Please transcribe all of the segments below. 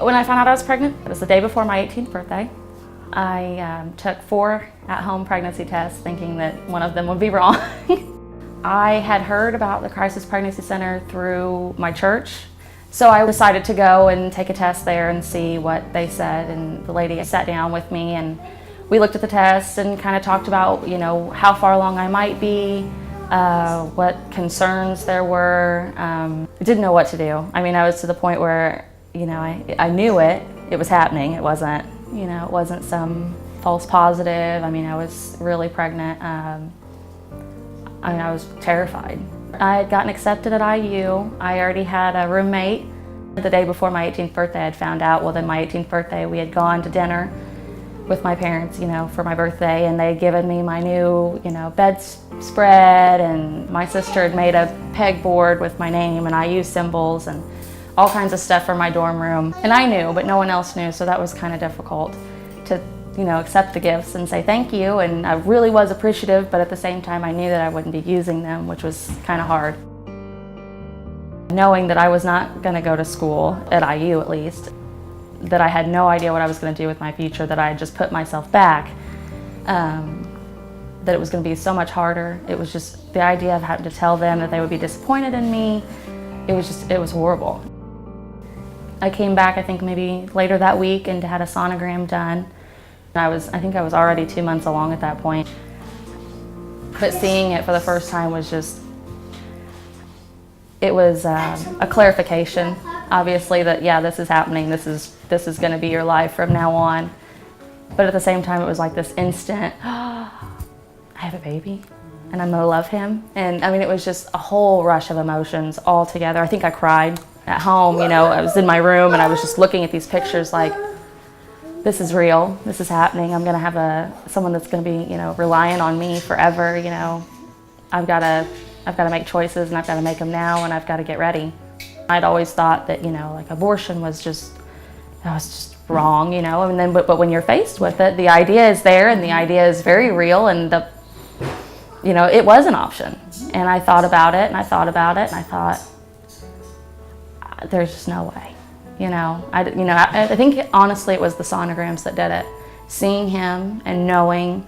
When I found out I was pregnant, it was the day before my 18th birthday. I took 4 at-home pregnancy tests thinking that one of them would be wrong. I had heard about the Crisis Pregnancy Center through my church, so I decided to go and take a test there and see what they said. And the lady sat down with me and we looked at the tests and kind of talked about, how far along I might be, what concerns there were. I didn't know what to do. I mean, I was to the point where, I knew it was happening. It wasn't, it wasn't some false positive. I mean, I was really pregnant. I was terrified. I had gotten accepted at IU. I already had a roommate. The day before my 18th birthday, I had found out, well, then my 18th birthday, we had gone to dinner with my parents, for my birthday, and they had given me my new, bedspread, and my sister had made a pegboard with my name and IU symbols and all kinds of stuff for my dorm room. And I knew, but no one else knew, so that was kind of difficult to, accept the gifts and say thank you. And I really was appreciative, but at the same time, I knew that I wouldn't be using them, which was kind of hard. Knowing that I was not going to go to school, at IU at least, that I had no idea what I was going to do with my future, that I had just put myself back, that it was going to be so much harder. It was just the idea of having to tell them that they would be disappointed in me. It was horrible. I came back, I think maybe later that week, and had a sonogram done. I think I was already 2 months along at that point. But seeing it for the first time was it was a clarification, obviously, that yeah, this is happening, this is going to be your life from now on. But at the same time, it was like this instant, I have a baby and I'm going to love him. And I mean, it was just a whole rush of emotions all together. I think I cried at home, I was in my room and I was just looking at these pictures like, this is real, this is happening. I'm going to have someone that's going to be, relying on me forever. I've got to make choices, and I've got to make them now, and I've got to get ready. I'd always thought that, like abortion was just wrong, and then, but when you're faced with it, the idea is there, and the idea is very real, and it was an option. And I thought about it, and I thought about it, and I thought, there's just no way. I think honestly it was the sonograms that did it. Seeing him and knowing,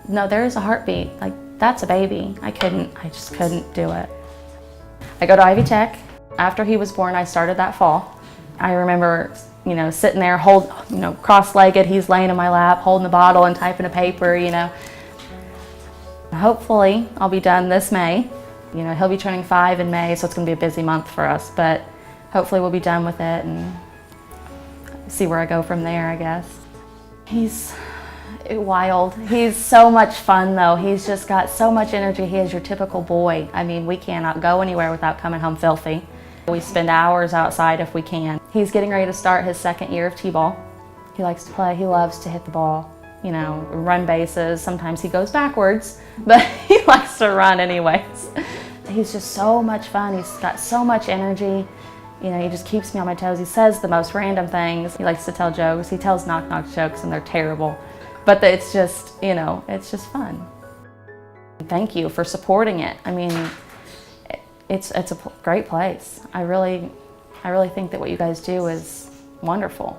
no, there is a heartbeat. Like, that's a baby. I just couldn't do it. I go to Ivy Tech. After he was born, I started that fall. I remember, sitting there, cross-legged, he's laying in my lap, holding the bottle and typing a paper, Hopefully, I'll be done this May. He'll be turning 5 in May, so it's gonna be a busy month for us, but hopefully we'll be done with it and see where I go from there, I guess. He's wild. He's so much fun though. He's just got so much energy. He is your typical boy. I mean, we cannot go anywhere without coming home filthy. We spend hours outside if we can. He's getting ready to start his 2nd year of t-ball. He likes to play. He loves to hit the ball, run bases. Sometimes he goes backwards, but he likes to run anyways. He's just so much fun. He's got so much energy. He just keeps me on my toes. He says the most random things. He likes to tell jokes. He tells knock-knock jokes, and they're terrible. But it's just, it's just fun. Thank you for supporting it. I mean, it's a great place. I really think that what you guys do is wonderful.